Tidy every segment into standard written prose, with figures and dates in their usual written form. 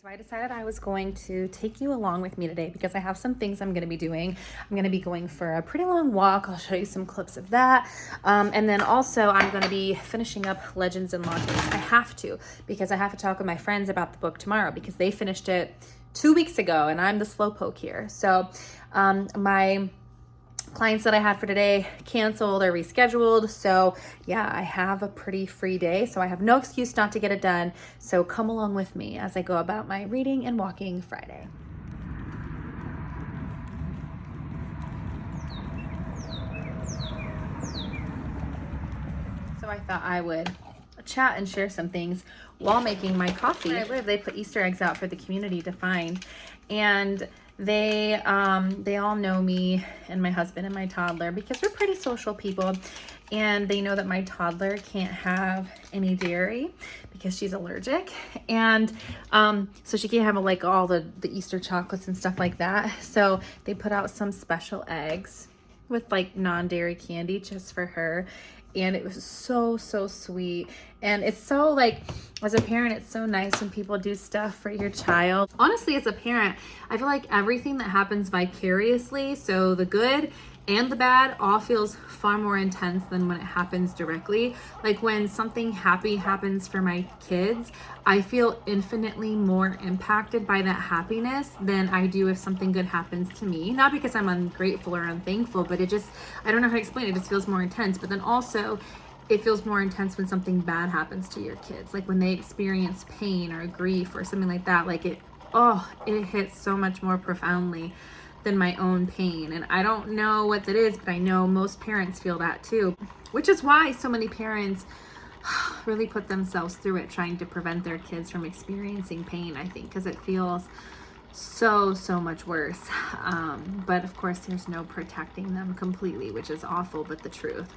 So I decided I was going to take you along with me today because I have some things I'm going to be doing. I'm going to be going for a pretty long walk. I'll show you some clips of that. And then also I'm going to be finishing up Legends and Lattes. I have to because I have to talk with my friends about the book tomorrow because they finished it 2 weeks ago and I'm the slowpoke here. So my clients that I had for today canceled or rescheduled. So yeah, I have a pretty free day. So I have no excuse not to get it done. So come along with me as I go about my reading and walking Friday. So I thought I would chat and share some things while making my coffee. Where I live, they put Easter eggs out for the community to find. And they all know me and my husband and my toddler because we're pretty social people, and they know that my toddler can't have any dairy because she's allergic, and so she can't have like all the Easter chocolates and stuff like that. So they put out some special eggs with like non-dairy candy just for her, and it was so sweet. And it's so, like, as a parent, it's so nice when people do stuff for your child. Honestly, as a parent, I feel like everything that happens vicariously, so the good and the bad, all feels far more intense than when it happens directly. Like when something happy happens for my kids, I feel infinitely more impacted by that happiness than I do if something good happens to me. Not because I'm ungrateful or unthankful, but it just, I don't know how to explain it. It just feels more intense. But then also, it feels more intense when something bad happens to your kids. Like when they experience pain or grief or something like that. Like it hits so much more profoundly than my own pain. And I don't know what that is, but I know most parents feel that too, which is why so many parents really put themselves through it trying to prevent their kids from experiencing pain, I think, because it feels so much worse. But of course there's no protecting them completely, which is awful, but the truth.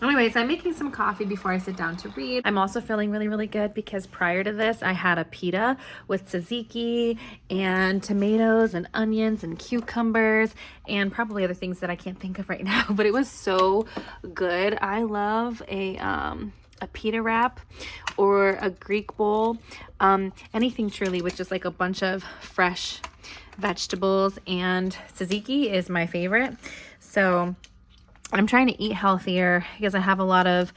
Anyways, I'm making some coffee before I sit down to read. I'm also feeling really good because prior to this I had a pita with tzatziki and tomatoes and onions and cucumbers and probably other things that I can't think of right now, but it was so good. I love a pita wrap or a Greek bowl, anything truly with just like a bunch of fresh vegetables, and tzatziki is my favorite. So I'm trying to eat healthier because I have a lot of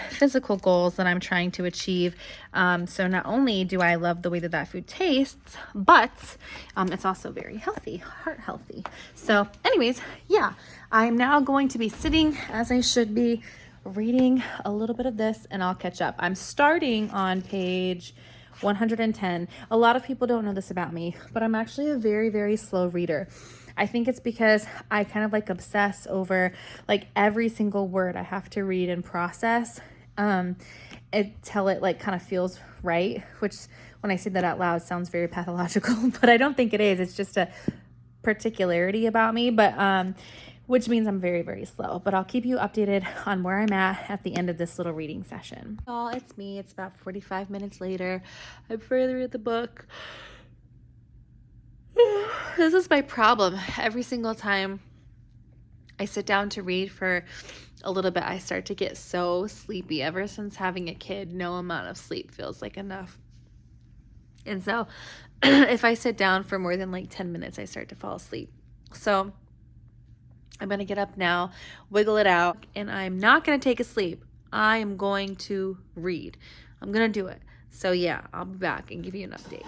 physical goals that I'm trying to achieve. So not only do I love the way that food tastes, but it's also very healthy, heart healthy. So anyways, yeah, I'm now going to be sitting as I should be, reading a little bit of this, and I'll catch up. I'm starting on page 110. A lot of people don't know this about me, but I'm actually a very slow reader. I think it's because I kind of like obsess over like every single word I have to read and process until it like kind of feels right, which when I say that out loud sounds very pathological, but I don't think it is. It's just a particularity about me, but which means I'm very slow, but I'll keep you updated on where I'm at the end of this little reading session. Oh, it's me. It's about 45 minutes later. I'm further in the book. This is my problem. Every single time I sit down to read for a little bit, I start to get so sleepy. Ever since having a kid, no amount of sleep feels like enough. And so if I sit down for more than like 10 minutes, I start to fall asleep. So I'm going to get up now, wiggle it out, and I'm not going to take a sleep. I am going to read. I'm going to do it. So yeah, I'll be back and give you an update.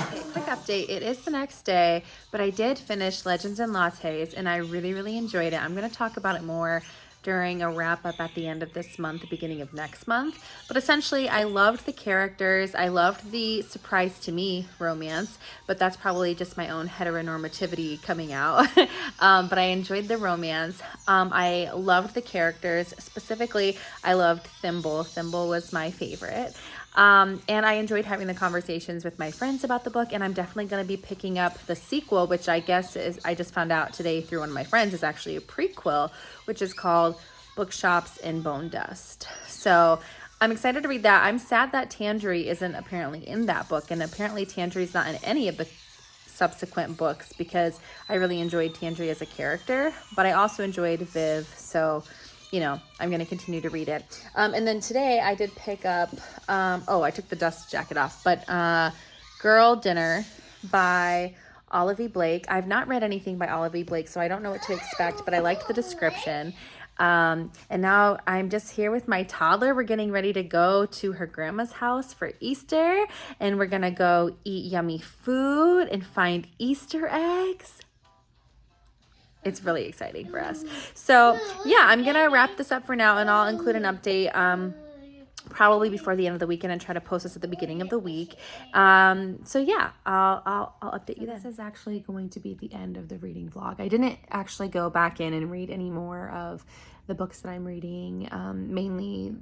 Okay, quick update. It is the next day, but I did finish Legends and Lattes, and I really enjoyed it. I'm going to talk about it more during a wrap up at the end of this month, the beginning of next month. But essentially, I loved the characters. I loved the surprise to me romance, but that's probably just my own heteronormativity coming out. But I enjoyed the romance. I loved the characters. Specifically, I loved Thimble. Thimble was my favorite. And I enjoyed having the conversations with my friends about the book, and I'm definitely going to be picking up the sequel, which I guess is, I just found out today through one of my friends, is actually a prequel, which is called Bookshops in Bone Dust. So I'm excited to read that. I'm sad that Tangerine isn't apparently in that book, and apparently Tangerine's not in any of the subsequent books because I really enjoyed Tangerine as a character, but I also enjoyed Viv, so you know, I'm going to continue to read it. And then today I did pick up, I took the dust jacket off, but Girl Dinner by Olive E. Blake. I've not read anything by Olive E. Blake, so I don't know what to expect, but I liked the description. And now I'm just here with my toddler. We're getting ready to go to her grandma's house for Easter, and we're gonna go eat yummy food and find Easter eggs. It's really exciting for us. So yeah, I'm gonna wrap this up for now, and I'll include an update probably before the end of the weekend and try to post this at the beginning of the week. So yeah, I'll update you then. This is actually going to be the end of the reading vlog. I didn't actually go back in and read any more of the books that I'm reading, mainly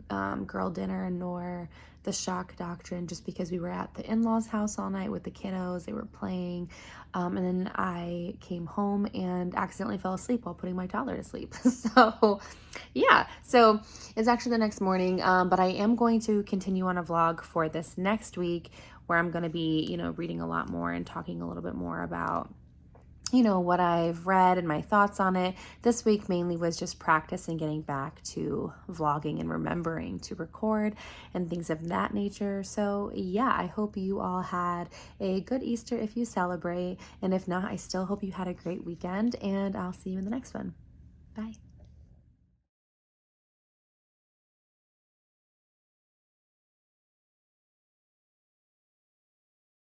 Girl Dinner nor The Shock Doctrine, just because we were at the in-laws house all night with the kiddos. They were playing, and then I came home and accidentally fell asleep while putting my toddler to sleep. So yeah, so it's actually the next morning, but I am going to continue on a vlog for this next week where I'm going to be, you know, reading a lot more and talking a little bit more about, you know, what I've read and my thoughts on it. This week mainly was just practice and getting back to vlogging and remembering to record and things of that nature. So yeah, I hope you all had a good Easter if you celebrate. And if not, I still hope you had a great weekend, and I'll see you in the next one. Bye.